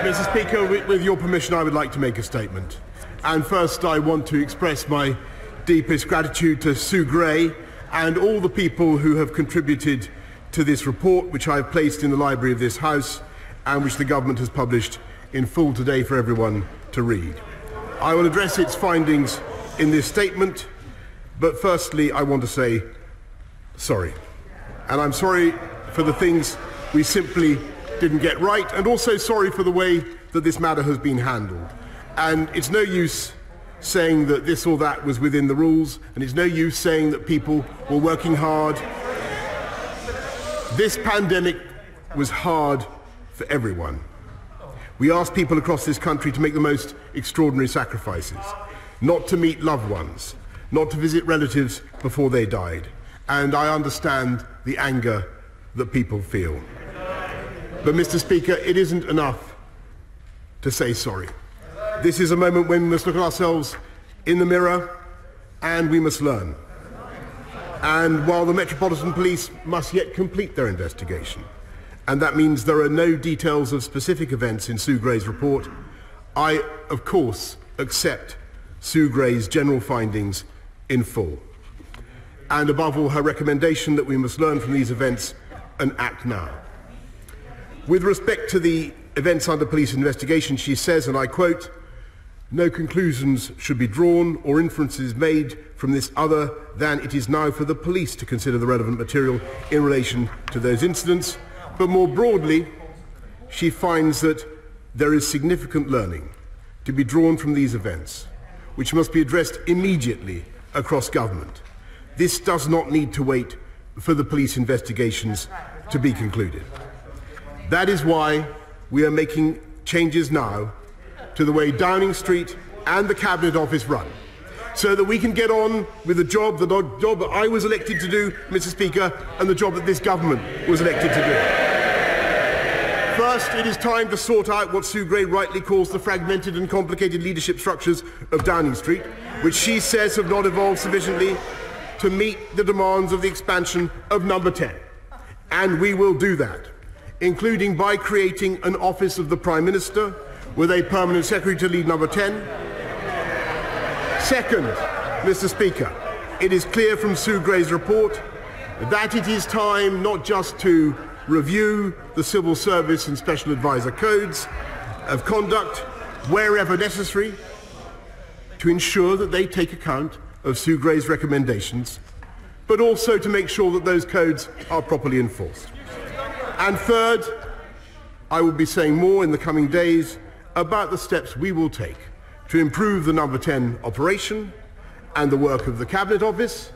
Mr. Speaker, with your permission, I would like to make a statement. And first, I want to express my deepest gratitude to Sue Gray and all the people who have contributed to this report, which I have placed in the library of this House and which the government has published in full today for everyone to read. I will address its findings in this statement, but firstly, I want to say sorry. And I'm sorry for the things we simply didn't get right, and also sorry for the way that this matter has been handled. And it's no use saying that this or that was within the rules, and it's no use saying that people were working hard. This pandemic was hard for everyone. We asked people across this country to make the most extraordinary sacrifices, not to meet loved ones, not to visit relatives before they died. And I understand the anger that people feel. But, Mr. Speaker, it isn't enough to say sorry. This is a moment when we must look at ourselves in the mirror and we must learn. And while the Metropolitan Police must yet complete their investigation, and that means there are no details of specific events in Sue Gray's report, I, of course, accept Sue Gray's general findings in full. And above all, her recommendation that we must learn from these events and act now. With respect to the events under police investigation, she says, and I quote, "No conclusions should be drawn or inferences made from this other than it is now for the police to consider the relevant material in relation to those incidents." But more broadly, she finds that there is significant learning to be drawn from these events, which must be addressed immediately across government. This does not need to wait for the police investigations to be concluded. That is why we are making changes now to the way Downing Street and the Cabinet Office run, so that we can get on with the job that I was elected to do, Mr. Speaker, and the job that this government was elected to do. First, it is time to sort out what Sue Gray rightly calls the fragmented and complicated leadership structures of Downing Street, which she says have not evolved sufficiently to meet the demands of the expansion of Number 10. And we will do that, including by creating an Office of the Prime Minister with a permanent secretary to lead Number 10. Second, Mr. Speaker, it is clear from Sue Gray's report that it is time not just to review the Civil Service and Special Advisor codes of conduct wherever necessary to ensure that they take account of Sue Gray's recommendations, but also to make sure that those codes are properly enforced. And third, I will be saying more in the coming days about the steps we will take to improve the Number 10 operation and the work of the Cabinet Office,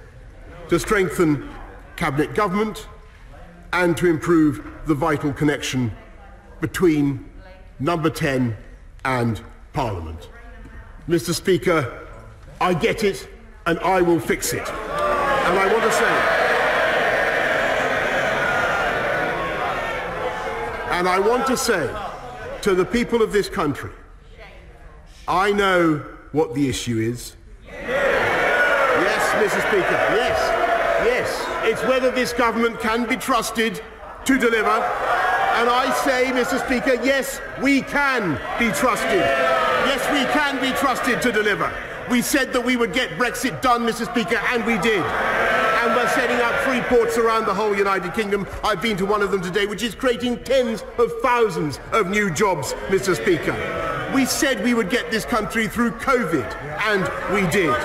to strengthen Cabinet government, and to improve the vital connection between Number 10 and Parliament. Mr. Speaker, I get it and I will fix it. And I want to say to the people of this country, I know what the issue is. Yes, Mr. Speaker, yes. It's whether this government can be trusted to deliver. And I say, Mr. Speaker, yes, we can be trusted. Yes, we can be trusted to deliver. We said that we would get Brexit done, Mr. Speaker, and we did. And we're setting up free ports around the whole United Kingdom. I've been to one of them today, which is creating tens of thousands of new jobs, Mr. Speaker. We said we would get this country through COVID, and we did.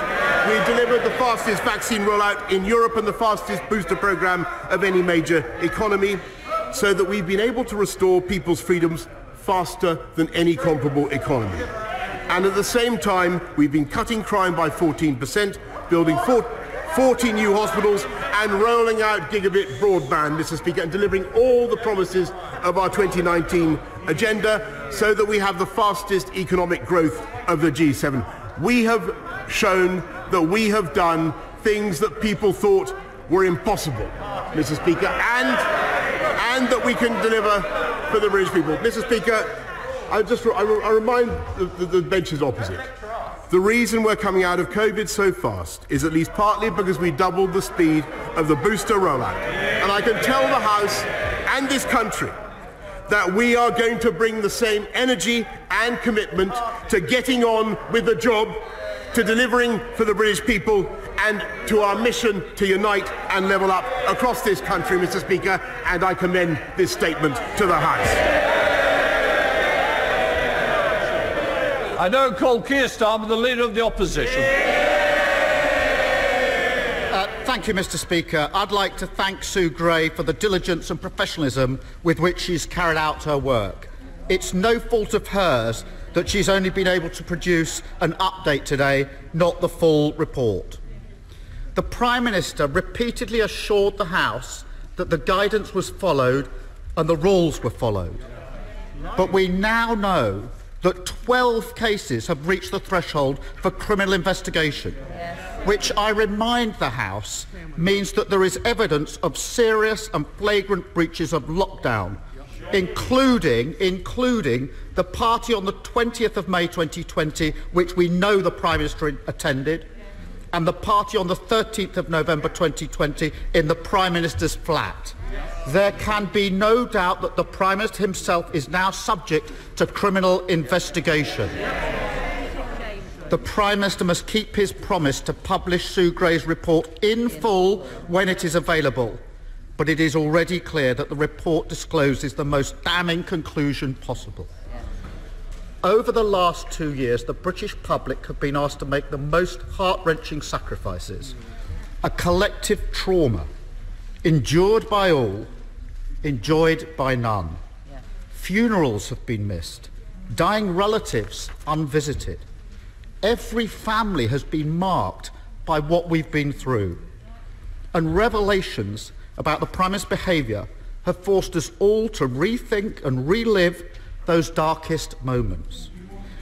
We delivered the fastest vaccine rollout in Europe and the fastest booster programme of any major economy, so that we've been able to restore people's freedoms faster than any comparable economy. And at the same time, we've been cutting crime by 14%, building 40 new hospitals and rolling out gigabit broadband, Mr. Speaker, and delivering all the promises of our 2019 agenda so that we have the fastest economic growth of the G7. We have shown that we have done things that people thought were impossible, Mr. Speaker, and that we can deliver for the British people. Mr. Speaker, I remind the benches opposite. The reason we're coming out of COVID so fast is at least partly because we doubled the speed of the booster rollout. And I can tell the House and this country that we are going to bring the same energy and commitment to getting on with the job, to delivering for the British people, and to our mission to unite and level up across this country, Mr. Speaker, and I commend this statement to the House. I now call Keir Starmer, the Leader of the Opposition. Thank you, Mr. Speaker. I'd like to thank Sue Gray for the diligence and professionalism with which she's carried out her work. It's no fault of hers that she's only been able to produce an update today, not the full report. The Prime Minister repeatedly assured the House that the guidance was followed and the rules were followed. But we now know that 12 cases have reached the threshold for criminal investigation, which I remind the House means that there is evidence of serious and flagrant breaches of lockdown, including the party on the 20th of May 2020, which we know the Prime Minister attended, and the party on the 13th of November 2020 in the Prime Minister's flat. There can be no doubt that the Prime Minister himself is now subject to criminal investigation. The Prime Minister must keep his promise to publish Sue Gray's report in full when it is available, but it is already clear that the report discloses the most damning conclusion possible. Over the last 2 years, the British public have been asked to make the most heart-wrenching sacrifices, a collective trauma, endured by all, enjoyed by none. Funerals have been missed, dying relatives unvisited. Every family has been marked by what we've been through. And revelations about the Prime Minister's behaviour have forced us all to rethink and relive those darkest moments.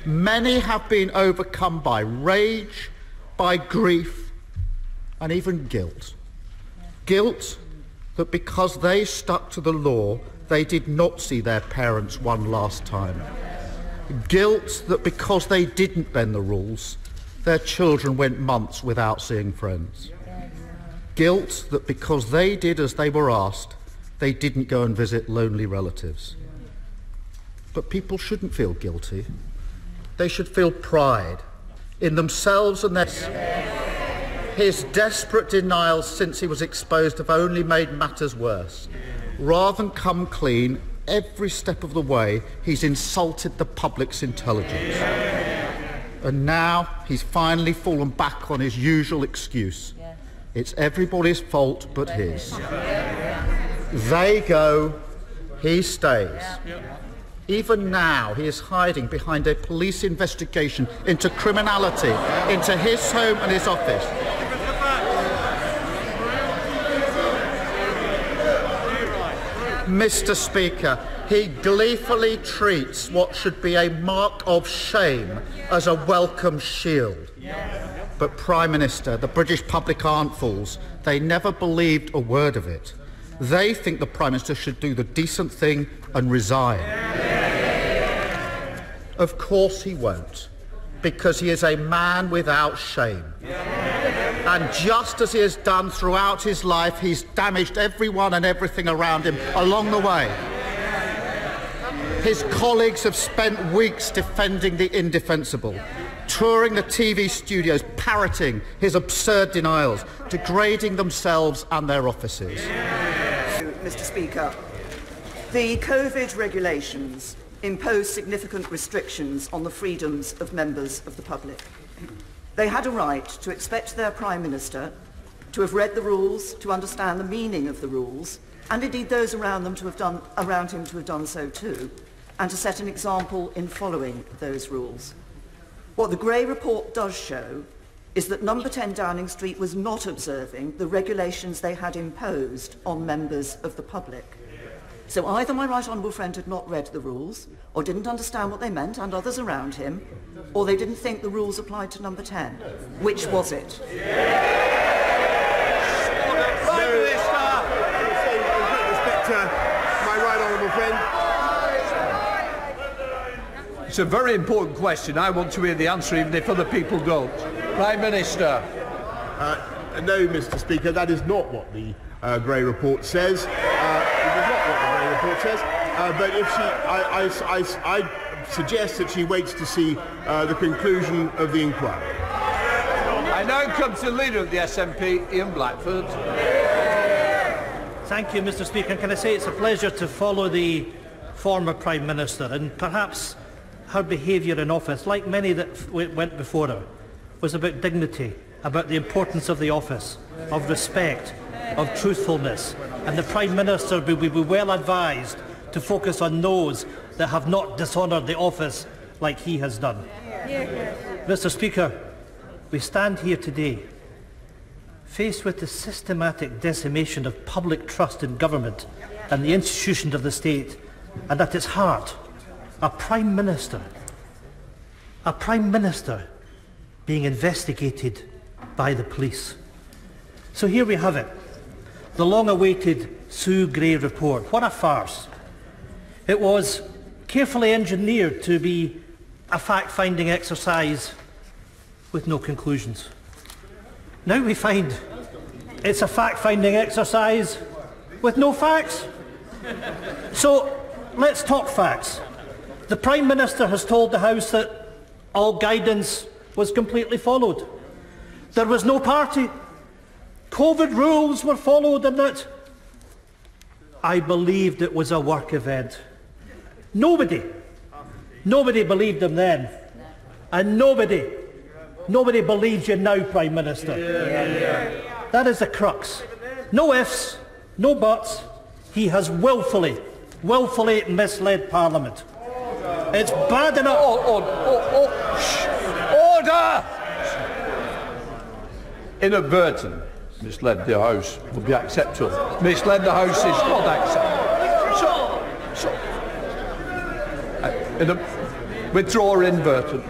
Many have been overcome by rage, by grief, and even guilt. Guilt that because they stuck to the law, they did not see their parents one last time. Guilt that because they didn't bend the rules, their children went months without seeing friends. Guilt that because they did as they were asked, they didn't go and visit lonely relatives. But people shouldn't feel guilty. They should feel pride in themselves and their... His desperate denials since he was exposed have only made matters worse. Rather than come clean, every step of the way he's insulted the public's intelligence. And now he's finally fallen back on his usual excuse. It's everybody's fault but his. They go, he stays. Even now, he is hiding behind a police investigation into criminality, into his home and his office. Mr. Speaker, he gleefully treats what should be a mark of shame as a welcome shield. But, Prime Minister, the British public aren't fools. They never believed a word of it. They think the Prime Minister should do the decent thing and resign. Of course he won't, because he is a man without shame. And just as he has done throughout his life, he's damaged everyone and everything around him along the way. His colleagues have spent weeks defending the indefensible, touring the TV studios, parroting his absurd denials, degrading themselves and their offices. Mr. Speaker, the COVID regulations impose significant restrictions on the freedoms of members of the public. They had a right to expect their Prime Minister to have read the rules, to understand the meaning of the rules, and indeed those around him to have done so too, and to set an example in following those rules. What the Gray report does show is that number 10 Downing Street was not observing the regulations they had imposed on members of the public. So either my right honourable friend had not read the rules, or didn't understand what they meant, and others around him, or they didn't think the rules applied to number 10. Which was it? Respect to my right honourable friend. It's a very important question. I want to hear the answer, even if other people don't. Prime Minister. No, Mr. Speaker, that is not what the Gray report says. It is not what the Gray report says. but if she, I suggest that she waits to see the conclusion of the inquiry. I now come to the Leader of the SNP, Ian Blackford. Thank you, Mr. Speaker. Can I say it's a pleasure to follow the former Prime Minister, and perhaps her behaviour in office, like many that went before her, was about dignity, about the importance of the office, of respect, of truthfulness, and the Prime Minister will be well advised to focus on those that have not dishonoured the office like he has done. Mr. Speaker, we stand here today faced with the systematic decimation of public trust in government and the institutions of the state, and at its heart, a Prime Minister being investigated by the police. So here we have it, the long-awaited Sue Gray report. What a farce. It was carefully engineered to be a fact-finding exercise with no conclusions. Now we find it's a fact-finding exercise with no facts. So let's talk facts. The Prime Minister has told the House that all guidance was completely followed. There was no party. COVID rules were followed, and that I believed it was a work event. Nobody believed him then, and nobody believes you now, Prime Minister. That is the crux. No ifs, no buts. He has willfully misled Parliament. It's bad enough. Order! Inadvertent misled the House would be acceptable. Misled the House is not acceptable. Withdraw inadvertent.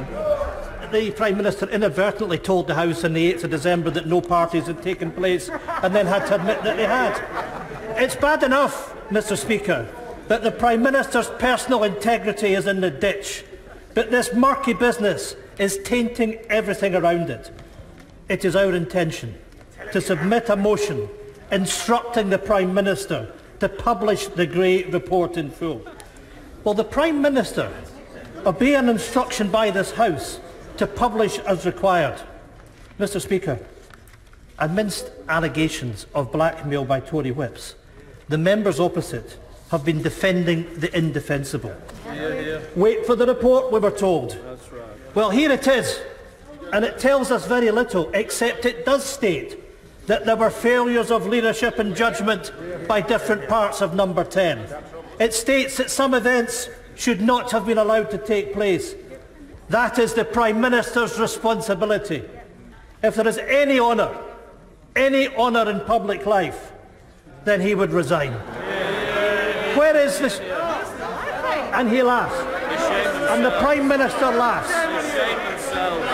The Prime Minister inadvertently told the House on the 8th of December that no parties had taken place, and then had to admit that they had. It's bad enough, Mr. Speaker, that the Prime Minister's personal integrity is in the ditch, but this murky business is tainting everything around it. It is our intention to submit a motion instructing the Prime Minister to publish the Gray report in full. Will the Prime Minister obey an instruction by this House to publish as required? Mr. Speaker, amidst allegations of blackmail by Tory whips, the members opposite have been defending the indefensible. Wait for the report, we were told. That's right. Well, here it is, and it tells us very little, except it does state that there were failures of leadership and judgment by different parts of Number 10. It states that some events should not have been allowed to take place. That is the Prime Minister's responsibility. If there is any honour in public life, then he would resign. Where is this? And he laughs. And the Prime Minister laughs.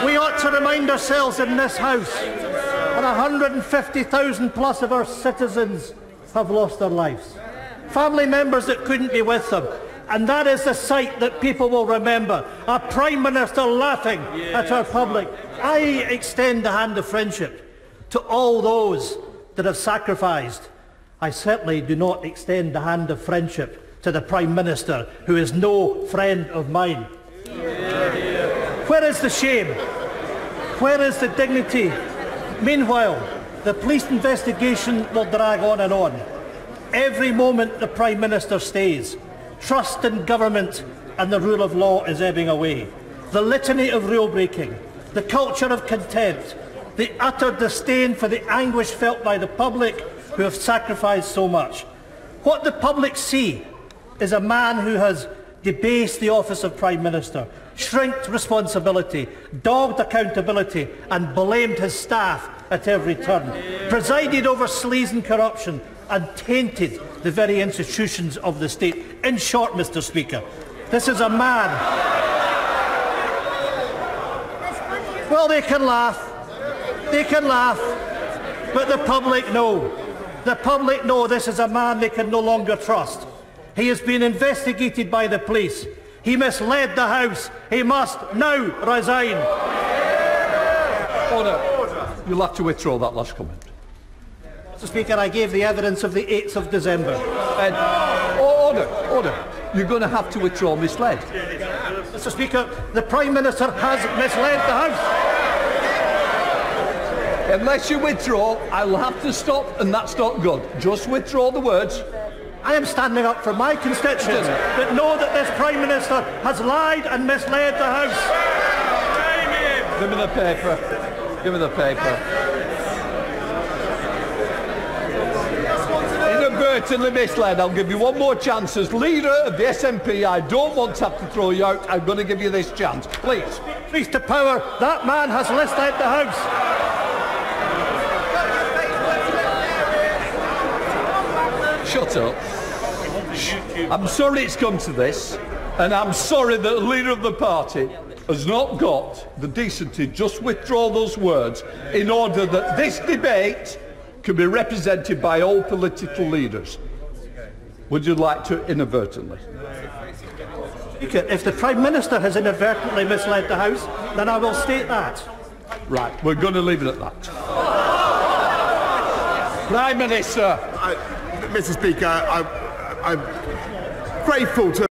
We ought to remind ourselves in this House that 150,000 plus of our citizens have lost their lives. Family members that couldn't be with them. And that is the sight that people will remember. A Prime Minister laughing at our public. I extend the hand of friendship to all those that have sacrificed. I certainly do not extend the hand of friendship to the Prime Minister, who is no friend of mine. Where is the shame? Where is the dignity? Meanwhile, the police investigation will drag on and on. Every moment the Prime Minister stays, trust in government and the rule of law is ebbing away. The litany of rule breaking, the culture of contempt, the utter disdain for the anguish felt by the public who have sacrificed so much. What the public see is a man who has debased the office of Prime Minister, shrinked responsibility, dogged accountability and blamed his staff at every turn, presided over sleaze and corruption and tainted the very institutions of the state. In short, Mr. Speaker, this is a man. Well, they can laugh, but the public know. The public know this is a man they can no longer trust. He has been investigated by the police. He misled the House. He must now resign. Order. You'll have to withdraw that last comment. Mr. Speaker, I gave the evidence of the 8th of December. Order. you're going to have to withdraw misled. Mr. Speaker, the Prime Minister has misled the House. Unless you withdraw, I'll have to stop, and that's not good. Just withdraw the words. I am standing up for my constituents that know that this Prime Minister has lied and misled the House. Give me the paper. Give me the paper. Inadvertently misled. I'll give you one more chance. As leader of the SNP, I don't want to have to throw you out. I'm going to give you this chance. Please. Please to power. That man has misled the House. Shut up. I'm sorry it's come to this, and I'm sorry that the leader of the party has not got the decency to just withdraw those words in order that this debate can be represented by all political leaders. Would you like to inadvertently? If the Prime Minister has inadvertently misled the House, then I will state that. Right, we're going to leave it at that. Prime Minister. Mr. Speaker, I'm grateful to